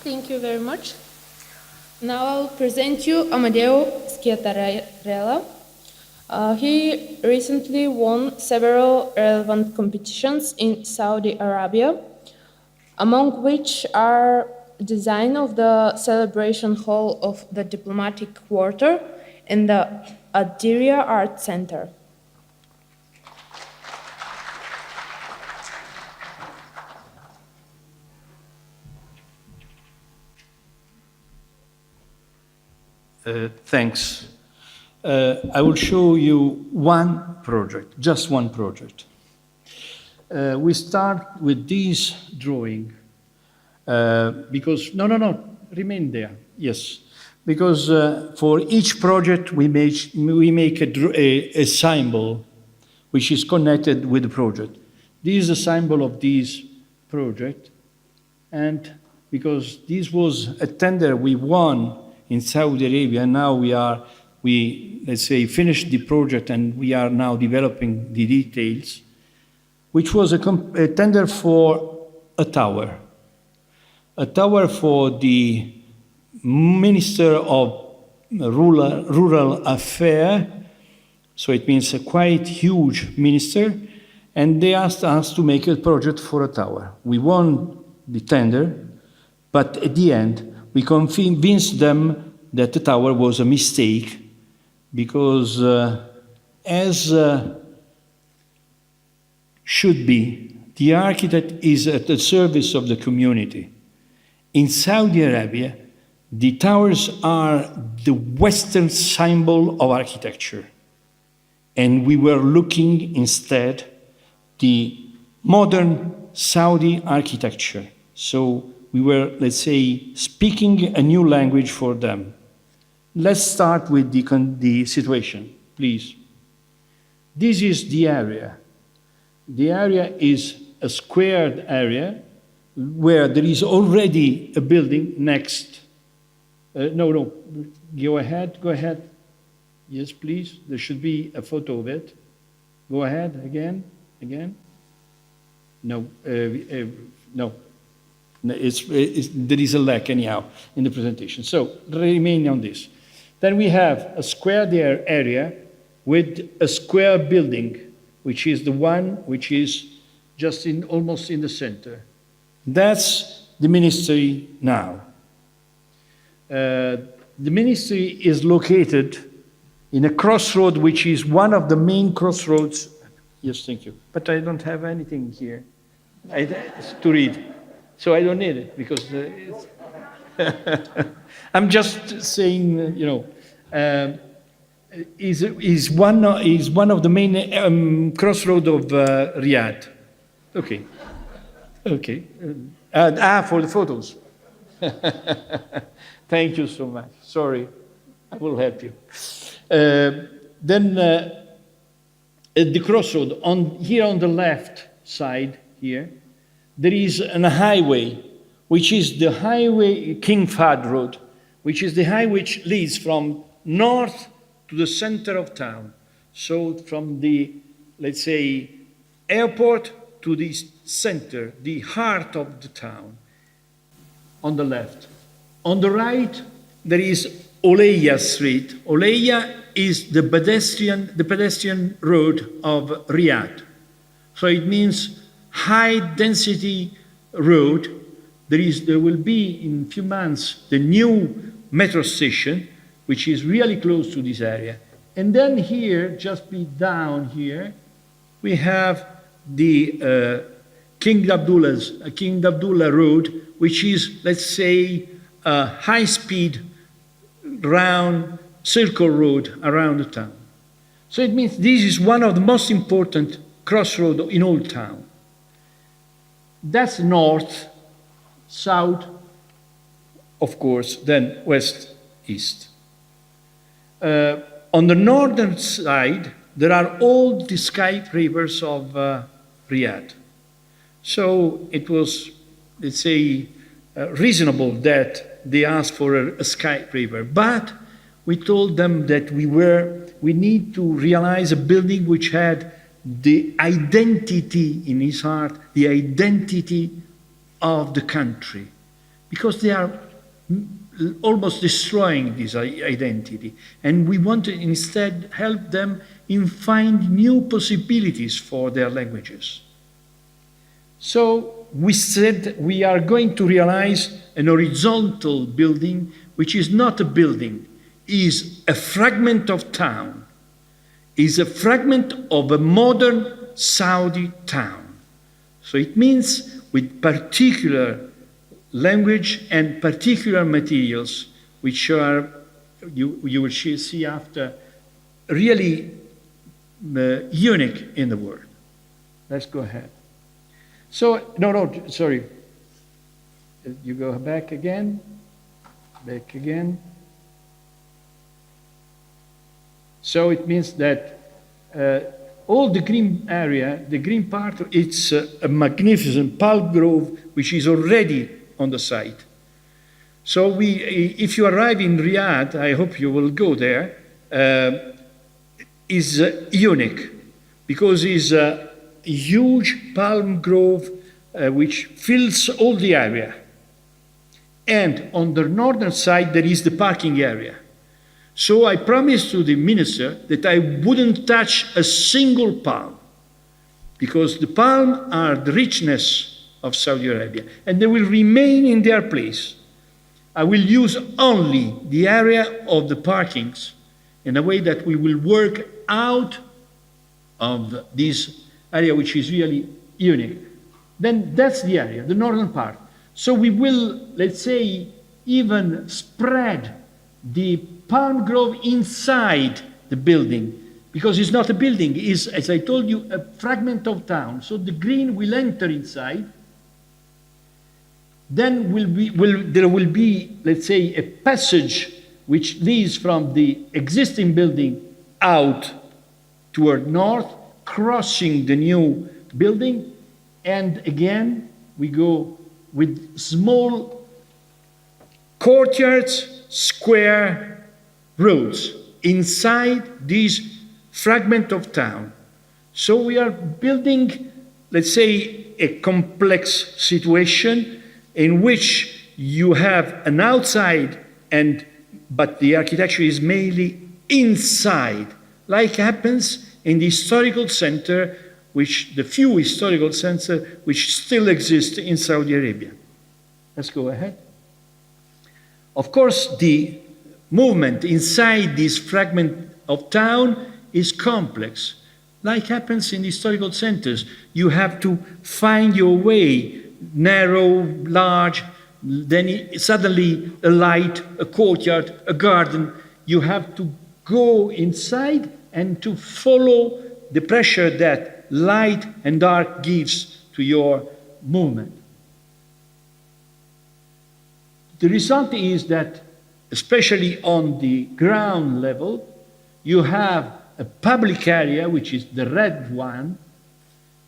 Thank you very much. Now I'll present you Amedeo Schiattarella. He recently won several relevant competitions in Saudi Arabia, among which are design of the celebration hall of the diplomatic quarter and the Adiria Art Center. Thanks. I will show you one project, just one project. We start with this drawing because, no, remain there, yes. Because for each project we make a symbol which is connected with the project. This is a symbol of this project, and because this was a tender we won in Saudi Arabia, now we let's say finished the project and we are now developing the details, which was a tender for a tower for the Minister of Rural Affairs, so it means a quite huge minister, and they asked us to make a project for a tower. We won the tender, but at the end we convinced them that the tower was a mistake because as should be, the architect is at the service of the community. In Saudi Arabia, the towers are the Western symbol of architecture. And we were looking instead the modern Saudi architecture. So we were, let's say, speaking a new language for them. Let's start with the situation, please. This is the area. The area is a squared area where there is already a building next. No, go ahead. Yes, please, there should be a photo of it. Go ahead, again. No, no. There is a lack anyhow in the presentation. So remain on this. Then we have a square area with a square building, which is the one which is just almost in the center. That's the ministry now. The ministry is located in a crossroad, which is one of the main crossroads. Yes, thank you. But I don't have anything here to read. So I don't need it because I'm just saying, is one of the main crossroad of Riyadh. Okay. For the photos. Thank you so much. Sorry, I will help you. Then at the crossroad, here on the left side here, there is a highway, which is the highway King Fahd Road, which is the highway which leads from north to the center of town. So from the, let's say, airport to the center, the heart of the town, on the left. On the right, there is Oleya Street. Oleya is the pedestrian road of Riyadh. So it means high density road. There will be in a few months the new metro station, which is really close to this area. And then here, just be down here, we have the King Abdullah Road, which is, let's say, a high-speed round circle road around the town. So it means this is one of the most important crossroads in Old Town. That's north, south, of course, then west, east. On the northern side, there are all the skyscrapers of Riyadh. So it was, let's say, reasonable that they asked for a skyscraper. But we told them that we need to realize a building which had the identity in his heart, the identity of the country. because they are almost destroying this identity. And we want to instead help them in find new possibilities for their languages. So we said we are going to realize an horizontal building, which is not a building, is a fragment of town, is a fragment of a modern Saudi town. So it means with particular language and particular materials, which are, you will see after, really unique in the world. Let's go ahead. So, no, sorry. You go back again. So it means that all the green area, the green part, it's a magnificent palm grove which is already on the site. So if you arrive in Riyadh, I hope you will go there, is unique because it's a huge palm grove which fills all the area. And on the northern side, there is the parking area. So I promised to the minister that I wouldn't touch a single palm, because the palm are the richness of Saudi Arabia, and they will remain in their place. I will use only the area of the parkings in a way that we will work out of this area, which is really unique. Then that's the area, the northern part. So we will, let's say, even spread the palm grove inside the building, because it's not a building, it's, as I told you, a fragment of town. So the green will enter inside. Then there will be, let's say, a passage which leads from the existing building out toward north, crossing the new building, and again we go with small courtyards, square roads inside this fragment of town. So we are building, let's say, a complex situation in which you have an outside, but the architecture is mainly inside, like happens in the historical center, the few historical centers which still exist in Saudi Arabia. Let's go ahead. Of course, the movement inside this fragment of town is complex. Like happens in historical centers, you have to find your way, narrow, large, then suddenly a light, a courtyard, a garden. You have to go inside and to follow the pressure that light and dark gives to your movement. The result is that, especially on the ground level, you have a public area, which is the red one,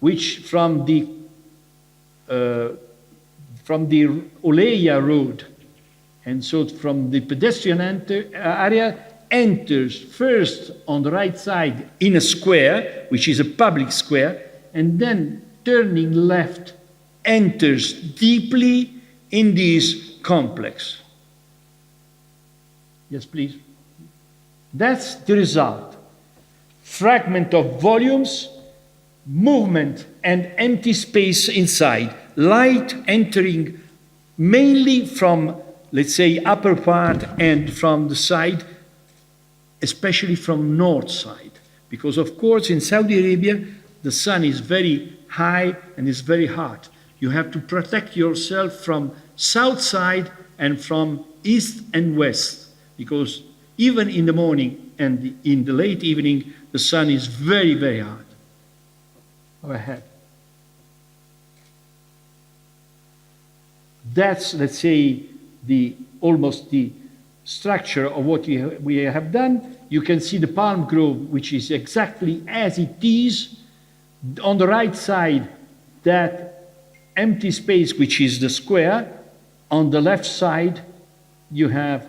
which from the Oleya road, and so from the pedestrian area, enters first on the right side in a square, which is a public square, and then turning left, enters deeply in this complex. Yes, please. That's the result. Fragment of volumes, movement, and empty space inside. Light entering mainly from, let's say, upper part and from the side, especially from north side. Because, of course, in Saudi Arabia, the sun is very high and is very hot. You have to protect yourself from south side and from east and west, because even in the morning and in the late evening, the sun is very, very hot. Go ahead. That's, let's say, almost the structure of what we have done. You can see the palm grove, which is exactly as it is. On the right side, that empty space, which is the square. On the left side, you have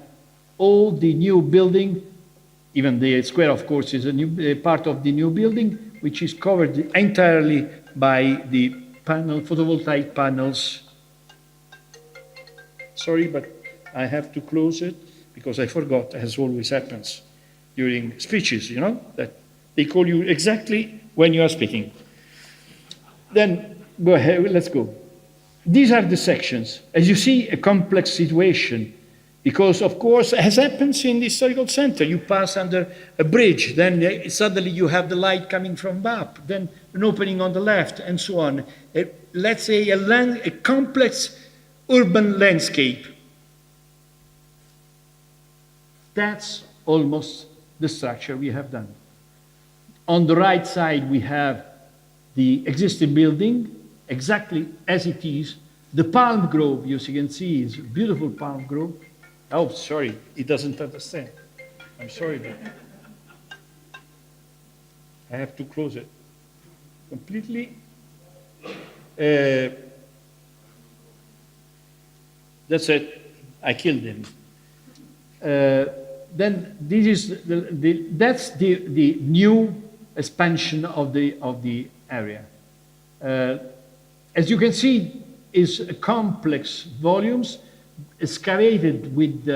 all the new building. Even the square, of course, is a new part of the new building, which is covered entirely by the photovoltaic panels. Sorry, but I have to close it because I forgot, as always happens during speeches, you know, that they call you exactly when you are speaking. Then go ahead, let's go. These are the sections. As you see, a complex situation, because of course, as happens in the historical center, you pass under a bridge, then suddenly you have the light coming from up, then an opening on the left, and so on. Let's say a complex urban landscape. That's almost the structure we have done. On the right side, we have the existing building, exactly as it is. The palm grove, you can see, is a beautiful palm grove. Oh, sorry, it doesn't understand. I'm sorry, but I have to close it completely. That's it. I killed him. Then this is that's the new expansion of the area. As you can see, is complex volumes excavated with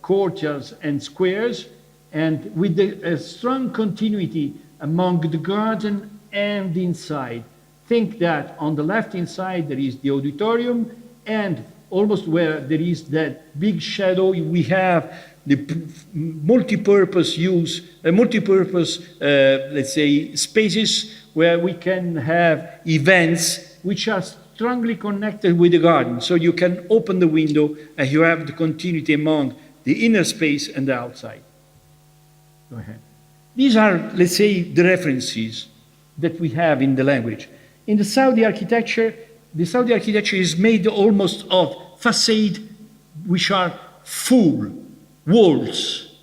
courtyards and squares, and with a strong continuity among the garden and the inside. Think that on the left-hand side there is the auditorium, and almost where there is that big shadow, we have the multi-purpose let's say, spaces where we can have events which are strongly connected with the garden. So you can open the window and you have the continuity among the inner space and the outside. Go ahead. These are, let's say, the references that we have in the language. In the Saudi architecture is made almost of facade which are full walls,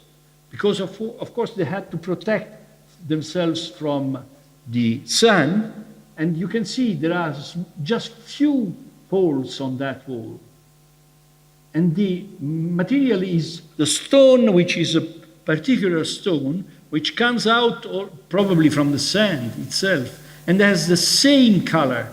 because of course they had to protect themselves from the sun, and you can see there are just few holes on that wall. And the material is the stone, which is a particular stone, which comes out probably from the sand itself, and has the same color.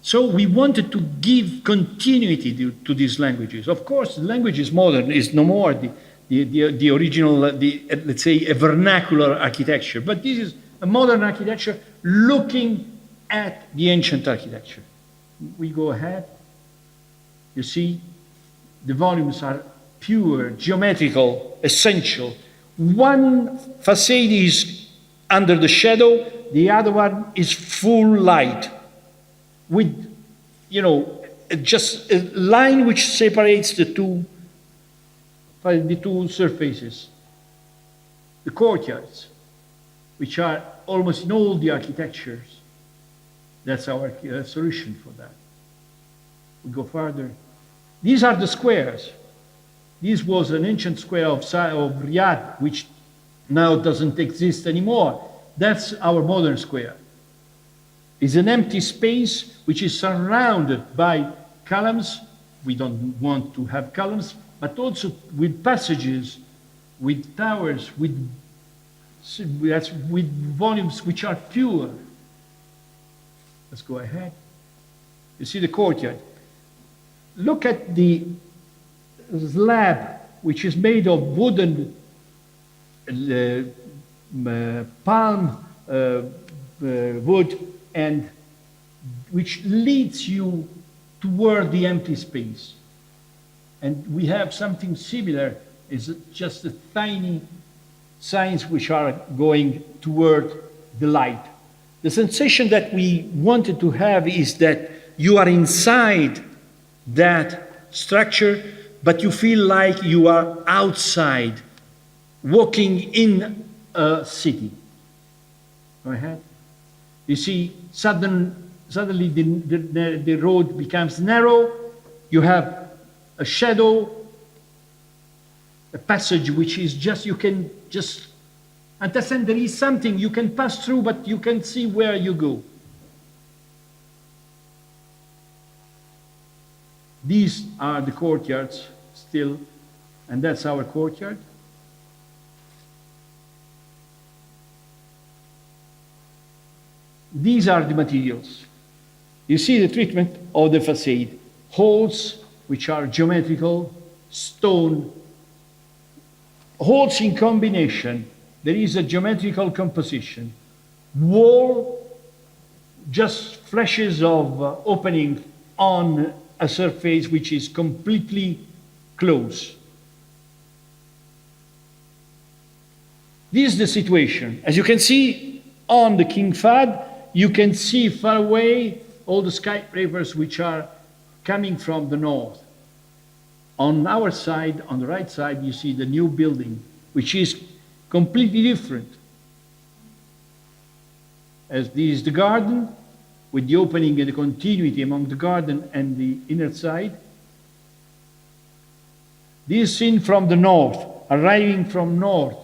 So we wanted to give continuity to these languages. Of course, the language is modern, is no more the original, let's say, a vernacular architecture. But this is a modern architecture looking at the ancient architecture. We go ahead. You see, the volumes are pure, geometrical, essential. One facade is under the shadow, the other one is full light, with, you know, just a line which separates the two surfaces. The courtyards, which are almost in all the architectures. That's our solution for that. We go further. These are the squares. This was an ancient square of Riyadh, which now doesn't exist anymore. That's our modern square. It's an empty space which is surrounded by columns. We don't want to have columns, but also with passages, with towers, with volumes which are pure. Let's go ahead. You see the courtyard. Look at the slab, which is made of wooden palm wood, and which leads you toward the empty space. And we have something similar, is just a tiny signs which are going toward the light. The sensation that we wanted to have is that you are inside that structure, but you feel like you are outside, walking in a city. Go ahead. You see, suddenly the road becomes narrow. You have a shadow, a passage which is just, you can just understand there is something you can pass through, but you can see where you go. These are the courtyards still, and that's our courtyard. These are the materials. You see the treatment of the facade. Holes which are geometrical, stone, holes in combination. There is a geometrical composition. Wall, just flashes of opening on a surface which is completely closed. This is the situation. As you can see on the King Fahd, you can see far away all the skyscrapers which are coming from the north. On our side, on the right side, you see the new building, which is completely different. As this is the garden, with the opening and the continuity among the garden and the inner side. This is seen from the north, arriving from north.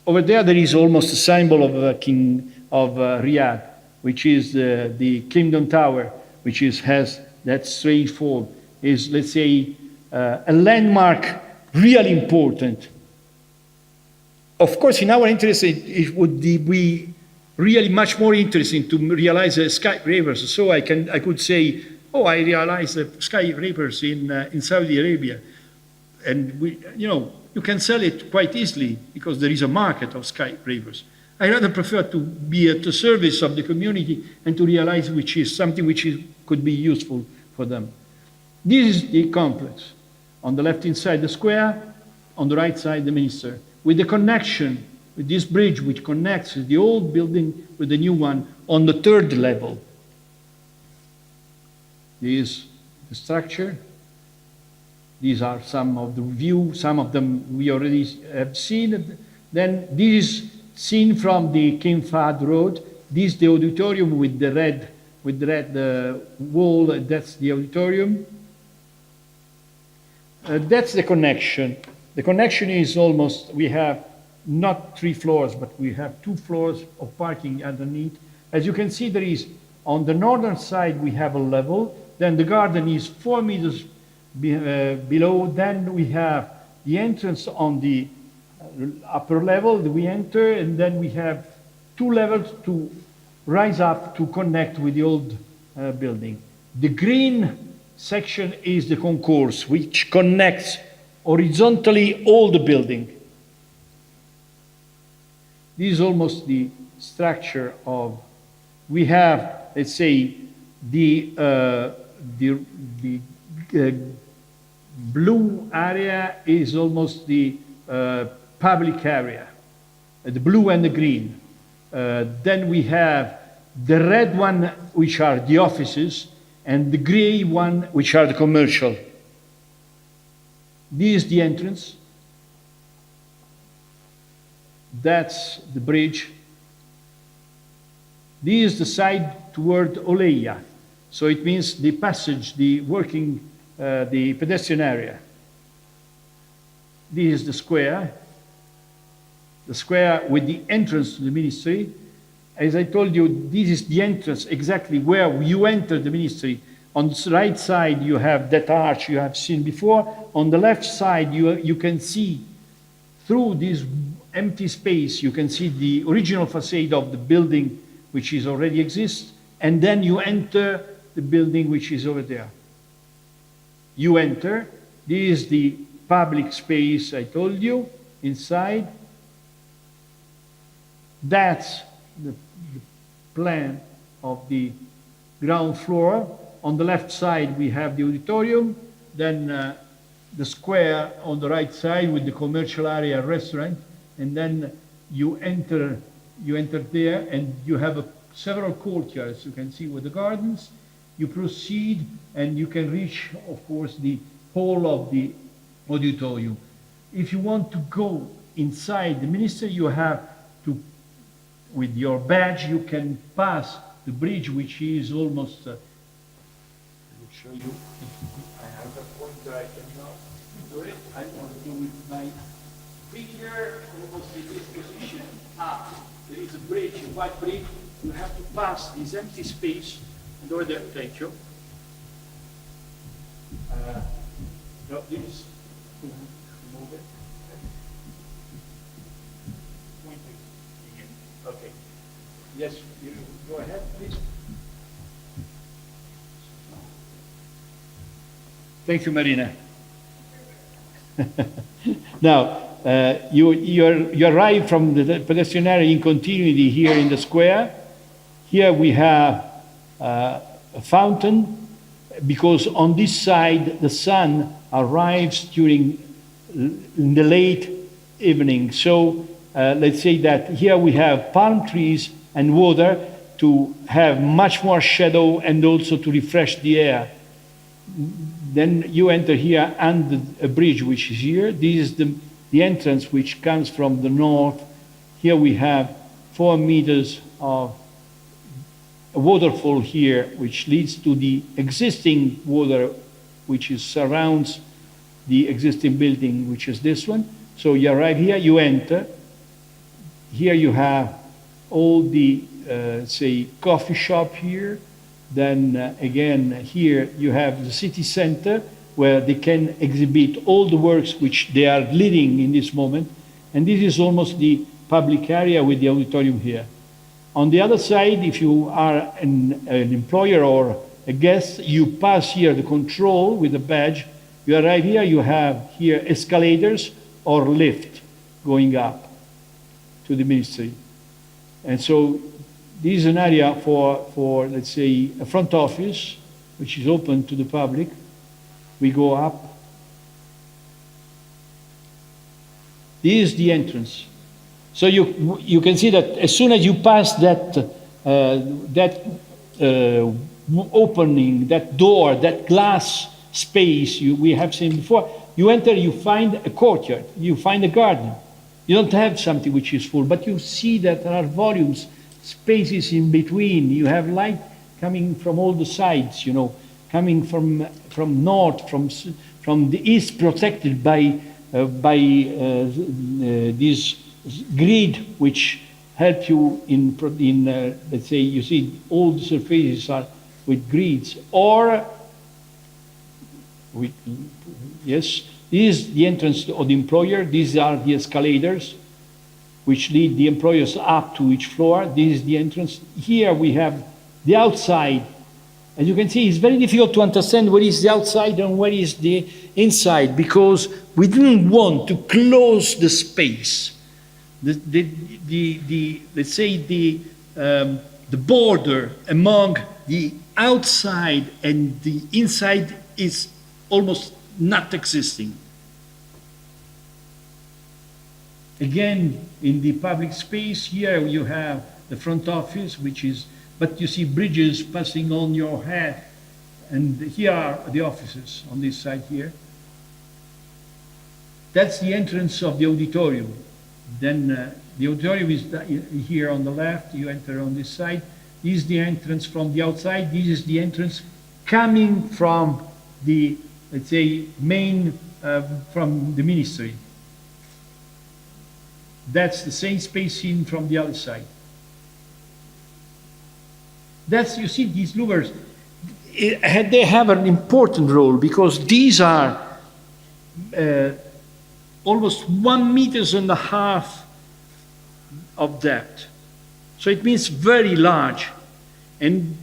Over there is almost a symbol of King of Riyadh, which is the Kingdom Tower, which has that strange form. Is, let's say, a landmark really important. Of course, in our interest, it would be really much more interesting to realize skyscrapers. So I could say, oh, I realized skyscrapers in Saudi Arabia, and you can sell it quite easily because there is a market of skyscrapers. I rather prefer to be at the service of the community and to realize which is something which could be useful for them. This is the complex. On the left-hand side, the square. On the right side, the minister. With the connection, with this bridge which connects the old building with the new one on the third level. This is the structure. These are some of the view. Some of them we already have seen. Then this is seen from the King Fahd Road. This is the auditorium with the red wall. That's the auditorium. That's the connection. The connection is almost, we have not 3 floors, but we have 2 floors of parking underneath. As you can see, there is, on the northern side, we have a level. Then the garden is 4 meters below. Then we have the entrance on the upper level that we enter, and then we have 2 levels to rise up to connect with the old building. The green section is the concourse, which connects horizontally all the building. This is almost the structure of, we have, let's say, the blue area is almost the public area, the blue and the green. Then we have the red one, which are the offices, and the gray one, which are the commercial. This is the entrance. That's the bridge. This is the side toward Oleia. So it means the passage, the working, the pedestrian area. This is the square with the entrance to the ministry. As I told you, this is the entrance exactly where you enter the ministry. On the right side, you have that arch you have seen before. On the left side, you can see through this empty space, you can see the original facade of the building which is already exists, and then you enter the building which is over there. You enter. This is the public space I told you inside. That's the plan of the ground floor. On the left side, we have the auditorium, then the square on the right side with the commercial area restaurant, and then you enter there, and you have several courtyards. You can see with the gardens. You proceed, and you can reach, of course, the hall of the auditorium. If you want to go inside the ministry, you have to, with your badge, you can pass the bridge, which is almost. I will show you. I have a pointer. I cannot do it. I want to do it with my finger, almost in this position. There is a bridge, a white bridge. You have to pass this empty space. And over there, thank you. No, this. Move it. Okay. Yes, you go ahead, please. Thank you, Marina. Now, you arrive from the pedestrian area in continuity here in the square. Here we have a fountain, because on this side the sun arrives during in the late evening. So let's say that here we have palm trees and water to have much more shadow and also to refresh the air. Then you enter here under a bridge which is here. This is the entrance which comes from the north. Here we have 4 meters of a waterfall here which leads to the existing water which surrounds the existing building, which is this one. So you arrive here, you enter. Here you have all the, say, coffee shop here. Then again, here you have the city center where they can exhibit all the works which they are leading in this moment. And this is almost the public area with the auditorium here. On the other side, if you are an employer or a guest, you pass here the control with the badge. You arrive here, you have here escalators or lift going up to the ministry. And so this is an area for let's say, a front office, which is open to the public. We go up. This is the entrance. So you can see that as soon as you pass that opening, that door, that glass space we have seen before, you enter, you find a courtyard, you find a garden. You don't have something which is full, but you see that there are volumes, spaces in between. You have light coming from all the sides, coming from north, from the east, protected by this grid which help you in let's say, you see all the surfaces are with grids, or yes, this is the entrance of the employer. These are the escalators which lead the employers up to each floor. This is the entrance. Here we have the outside. As you can see, it's very difficult to understand what is the outside and what is the inside, because we didn't want to close the space. Let's say the border among the outside and the inside is almost not existing. Again, in the public space here you have the front office, but you see bridges passing on your head, and here are the offices on this side here. That's the entrance of the auditorium. Then the auditorium is here on the left. You enter on this side. This is the entrance from the outside. This is the entrance coming from the, let's say, main, from the ministry. That's the same space seen from the other side. You see, these louvers, they have an important role, because these are almost 1.5 meters of depth. So it means very large. And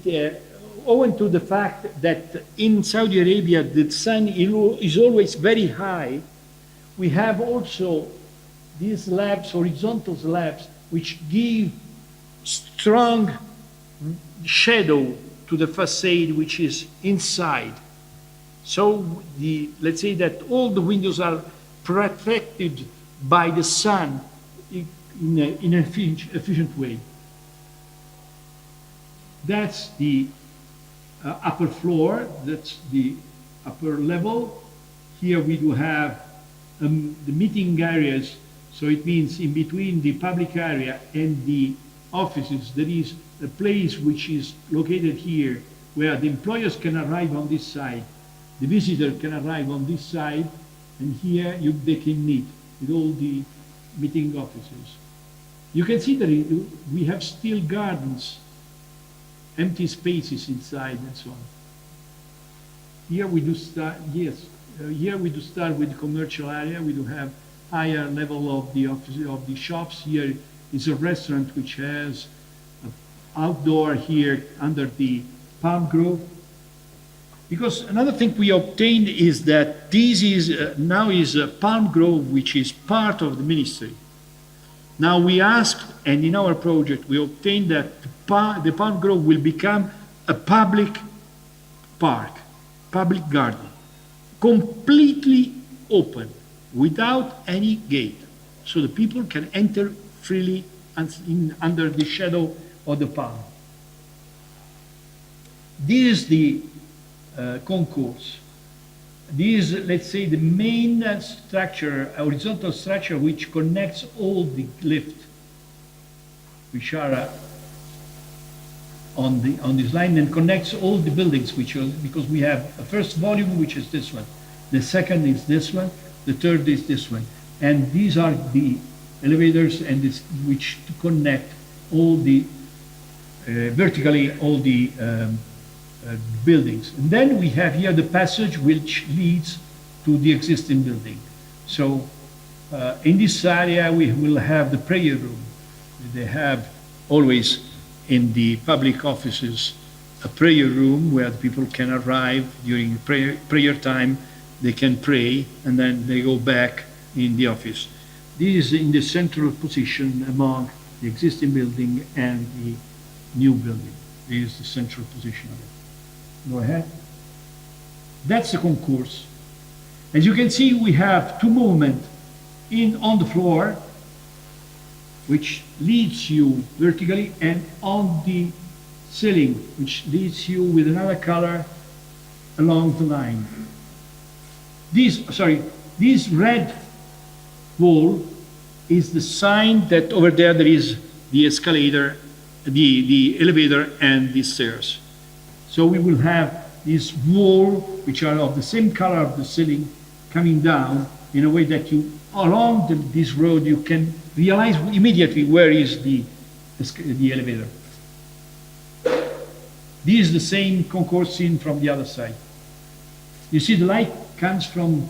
owing to the fact that in Saudi Arabia the sun is always very high, we have also these slabs, horizontal slabs, which give strong shadow to the facade which is inside. So let's say that all the windows are protected by the sun in an efficient way. That's the upper floor, that's the upper level. Here we do have the meeting areas, so it means in between the public area and the offices there is a place which is located here where the employers can arrive on this side, the visitor can arrive on this side, and here they can meet with all the meeting offices. You can see that we have still gardens, empty spaces inside and so on. Here we do start, here we do start with the commercial area. We do have higher level of the offices, of the shops. Here is a restaurant which has outdoor here under the palm grove. Because another thing we obtained is that this is now is a palm grove, which is part of the ministry. Now we asked, and in our project, we obtained that the palm grove will become a public park, public garden, completely open, without any gate. So the people can enter freely under the shadow of the palm. This is the concourse. This is, let's say, the main structure, horizontal structure, which connects all the lifts, which are on this line, and connects all the buildings, which are, because we have a first volume, which is this one, the second is this one, the third is this one, and these are the elevators and this, which to connect all the vertically all the buildings. And then we have here the passage which leads to the existing building. So in this area we will have the prayer room. They have always in the public offices a prayer room where the people can arrive during prayer time, they can pray, and then they go back in the office. This is in the central position among the existing building and the new building. This is the central position of it. Go ahead. That's the concourse. As you can see, we have two movements on the floor, which leads you vertically, and on the ceiling, which leads you with another color along the line. This red wall is the sign that over there is the escalator, the elevator and the stairs. So we will have this wall, which are of the same color of the ceiling, coming down in a way that you, along this road, you can realize immediately where is the elevator. This is the same concourse scene from the other side. You see, the light comes from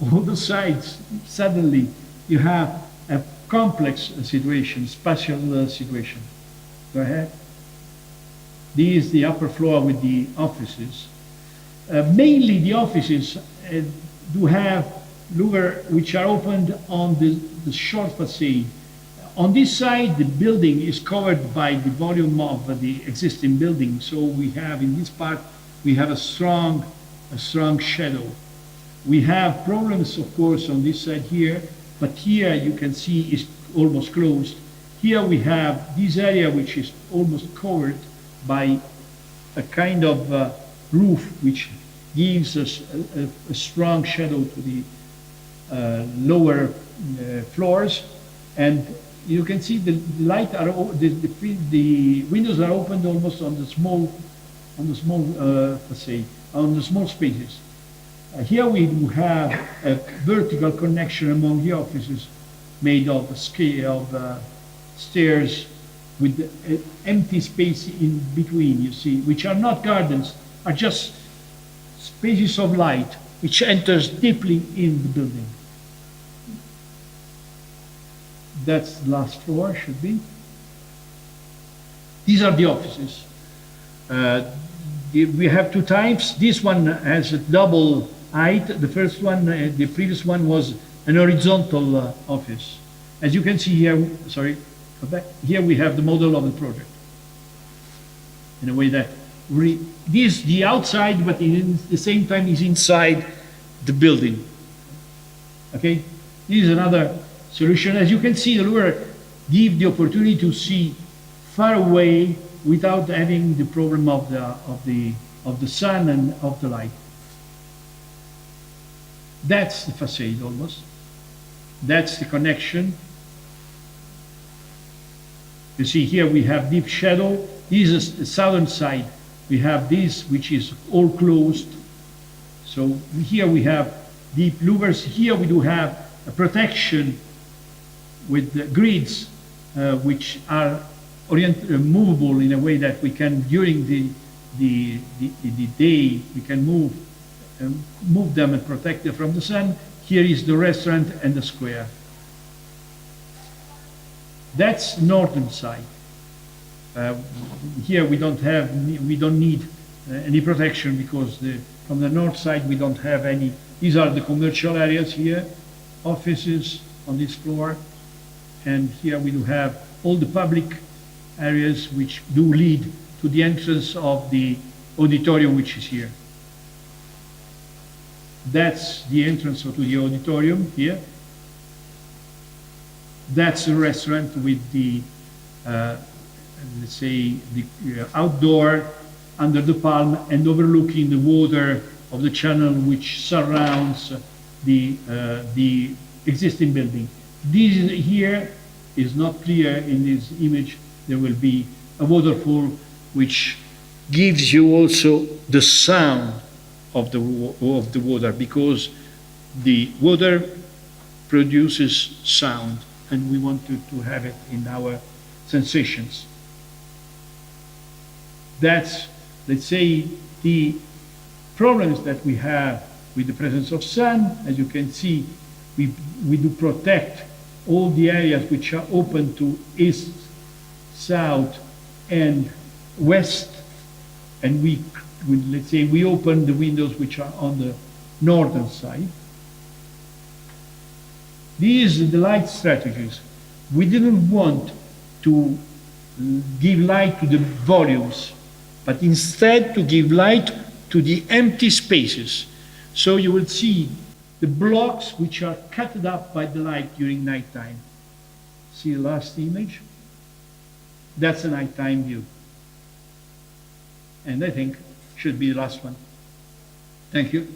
all the sides. Suddenly, you have a complex situation, spatial situation. Go ahead. This is the upper floor with the offices. Mainly the offices do have louver which are opened on the short facade. On this side, the building is covered by the volume of the existing building. So we have in this part, we have a strong shadow. We have problems, of course, on this side here, but here you can see is almost closed. Here we have this area which is almost covered by a kind of roof which gives us a strong shadow to the lower floors, and you can see the windows are opened almost on the small facade, on the small spaces. Here we do have a vertical connection among the offices made of stairs with empty space in between, you see, which are not gardens, are just spaces of light which enters deeply in the building. That's the last floor, should be. These are the offices. We have two types. This one has a double height. The first one, the previous one was an horizontal office. As you can see here, sorry, here we have the model of the project. In a way that this the outside, but in the same time is inside the building. Okay, this is another solution. As you can see, the lure gives the opportunity to see far away without having the problem of the sun and of the light. That's the facade almost. That's the connection. You see here we have deep shadow. This is the southern side. We have this which is all closed. So here we have deep louvers. Here we do have a protection with the grids which are movable in a way that we can, during the day, we can move them and protect them from the sun. Here is the restaurant and the square. That's northern side. Here we don't need any protection because from the north side we don't have any. These are the commercial areas here, offices on this floor, and here we do have all the public areas which do lead to the entrance of the auditorium which is here. That's the entrance to the auditorium here. That's the restaurant with the, let's say, the outdoor under the palm and overlooking the water of the channel which surrounds the existing building. This here is not clear in this image. There will be a waterfall which gives you also the sound of the water, because the water produces sound and we want to have it in our sensations. That's, let's say, the problems that we have with the presence of sun. As you can see, we do protect all the areas which are open to east, south, and west, and let's say we open the windows which are on the northern side. These are the light strategies. We didn't want to give light to the volumes, but instead to give light to the empty spaces. So you will see the blocks which are cut up by the light during nighttime. See the last image? That's a nighttime view. And I think should be the last one. Thank you.